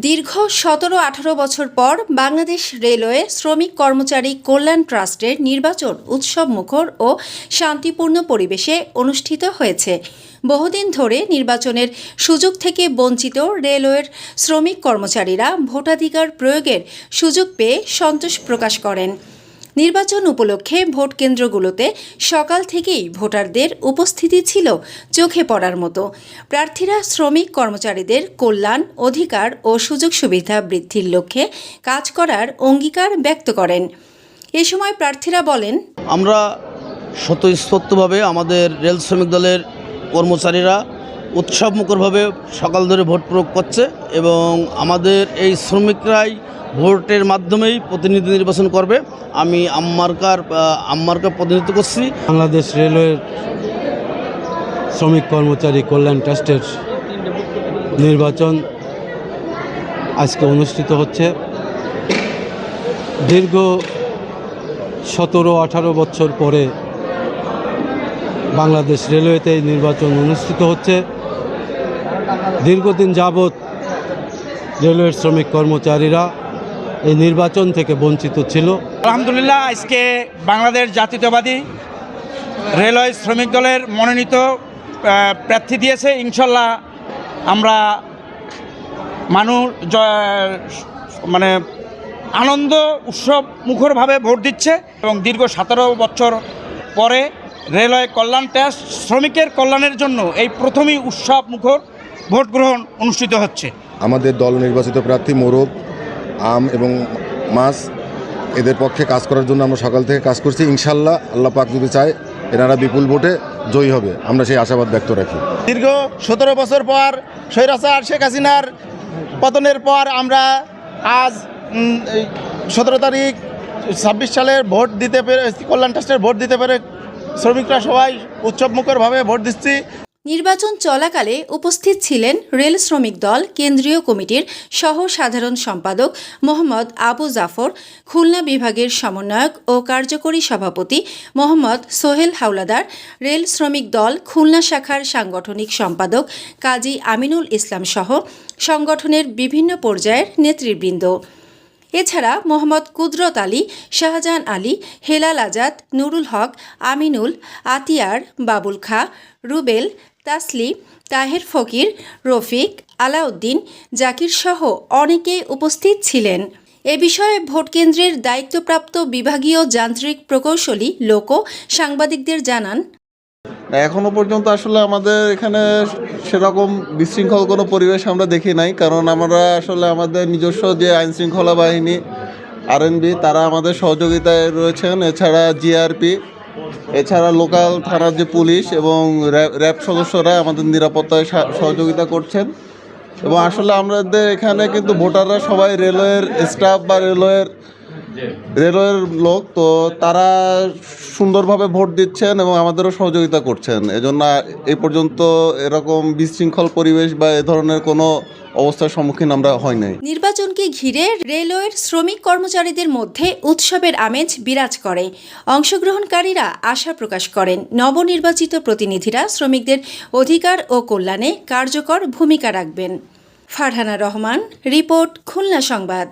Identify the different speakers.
Speaker 1: দীর্ঘ ১৭-১৮ বছর পর বাংলাদেশ রেলওয়ে শ্রমিক কর্মচারী কল্যাণ ট্রাস্টের নির্বাচন উৎসবমুখর ও শান্তিপূর্ণ পরিবেশে অনুষ্ঠিত হয়েছে। বহুদিন ধরে নির্বাচনের সুযোগ থেকে বঞ্চিত রেলওয়ের শ্রমিক কর্মচারীরা ভোটাধিকার প্রয়োগের সুযোগ পেয়ে সন্তোষ প্রকাশ করেন। নির্বাচন উপলক্ষে ভোট কেন্দ্রগুলোতে সকাল থেকেই ভোটারদের উপস্থিতি ছিল চোখে পড়ার মতো। প্রার্থীরা শ্রমিক কর্মচারীদের কল্যাণ, অধিকার ও সুযোগ সুবিধা বৃদ্ধির লক্ষ্যে কাজ করার অঙ্গীকার ব্যক্ত করেন। এ সময় প্রার্থীরা বলেন,
Speaker 2: আমরা স্বতঃস্ফূর্তভাবে আমাদের রেল শ্রমিক দলের কর্মচারীরা উৎসবমুখরভাবে সকাল ধরে ভোট প্রয়োগ করছে এবং আমাদের এই শ্রমিকরাই ভোটের মাধ্যমেই প্রতিনিধি নির্বাচন করবে। আমি আম্মারকার প্রতিনিধিত্ব করছি।
Speaker 3: বাংলাদেশ রেলওয়ের শ্রমিক কর্মচারী কল্যাণ ট্রাস্টের নির্বাচন আজকে অনুষ্ঠিত হচ্ছে। দীর্ঘ ১৭-১৮ বছর পরে বাংলাদেশ রেলওয়েতে এই নির্বাচন অনুষ্ঠিত হচ্ছে। দীর্ঘদিন যাবৎ রেলওয়ের শ্রমিক কর্মচারীরা এই নির্বাচন থেকে বঞ্চিত ছিল।
Speaker 4: আলহামদুলিল্লাহ, আজকে বাংলাদেশ জাতীয়তাবাদী রেলওয়ে শ্রমিক দলের মনোনীত প্রার্থী দিয়েছে। ইনশাল্লাহ আমরা আনন্দ উৎসব মুখরভাবে ভোট দিচ্ছে এবং দীর্ঘ ১৭ বছর পরে রেলওয়ে কল্যাণ ট্রাস্ট শ্রমিকের কল্যাণের জন্য এই প্রথমই উৎসব মুখর ভোট গ্রহণ অনুষ্ঠিত হচ্ছে।
Speaker 5: আমাদের দল নির্বাচিত প্রার্থী মোরগ, আম এবং মাছ এদের পক্ষে কাজ করার জন্য আমরা সকাল থেকে কাজ করছি। ইনশাল্লাহ আল্লাহ পাক যদি চায় এনারা বিপুল ভোটে জয়ী হবে, আমরা সেই আশাবাদ ব্যক্ত রাখি।
Speaker 6: দীর্ঘ ১৭ বছর পর স্বৈরাচার শেখ হাসিনার পতনের পর আমরা আজ ১৭ তারিখ ২৬ সালের ভোট দিতে পেরে, কল্যাণ ট্রাস্টের ভোট দিতে পেরে শ্রমিকরা সবাই উৎসবমুখরভাবে ভোট দিচ্ছি।
Speaker 1: নির্বাচন চলাকালে উপস্থিত ছিলেন রেল শ্রমিক দল কেন্দ্রীয় কমিটির সহ সাধারণ সম্পাদক মোহাম্মদ আবু জাফর, খুলনা বিভাগের সমন্বয়ক ও কার্যকরী সভাপতি মোহাম্মদ সোহেল হাওলাদার, রেল শ্রমিক দল খুলনা শাখার সাংগঠনিক সম্পাদক কাজী আমিনুল ইসলাম সহ সংগঠনের বিভিন্ন পর্যায়ের নেতৃবৃন্দ। এছাড়া মোহাম্মদ কুদরত আলী, শাহজাহান আলী, হেলাল আজাদ, নুরুল হক, আমিনুল, আতিয়ার, বাবুল খা, রুবেল, তাসলি, তাহের ফকির, রফিক, আলাউদ্দিন, জাকির সহ অনেকে উপস্থিত ছিলেন। এ বিষয়ে ভোটকেন্দ্রের দায়িত্বপ্রাপ্ত বিভাগীয় যান্ত্রিক প্রকৌশলী লোক সাংবাদিকদের জানান,
Speaker 7: এখনো পর্যন্ত আসলে আমাদের এখানে সেরকম বিশৃঙ্খল কোনো পরিবেশ আমরা দেখি নাই, কারণ আমরা আসলে আমাদের নিজস্ব যে আইনশৃঙ্খলা বাহিনী আরএনবি তারা আমাদের সহযোগিতায় রয়েছেন। এছাড়া জিআরপি, এছাড়া লোকাল থানার যে পুলিশ এবং র্যাব সদস্যরা আমাদের নিরাপত্তায় সহযোগিতা করছেন। এবং আসলে আমাদের এখানে কিন্তু ভোটাররা সবাই রেলওয়ের স্টাফ বা রেলওয়ের লোক, তো তারা সুন্দরভাবে ভোট দিচ্ছেন এবং আমাদেরও সহযোগিতা করছেন। এজন্য এই পর্যন্ত এরকম বিশৃঙ্খল পরিবেশ বা এ ধরনের কোনো অবস্থার সম্মুখীন আমরা হয় নাই।
Speaker 1: নির্বাচনকে ঘিরে রেলওয়ের শ্রমিক কর্মচারীদের মধ্যে উৎসবের আমেজ বিরাজ করে। অংশগ্রহণকারীরা আশা প্রকাশ করেন নবনির্বাচিত প্রতিনিধিরা শ্রমিকদের অধিকার ও কল্যাণে কার্যকর ভূমিকা রাখবেন। ফারহানা রহমান, রিপোর্ট, খুলনা সংবাদ।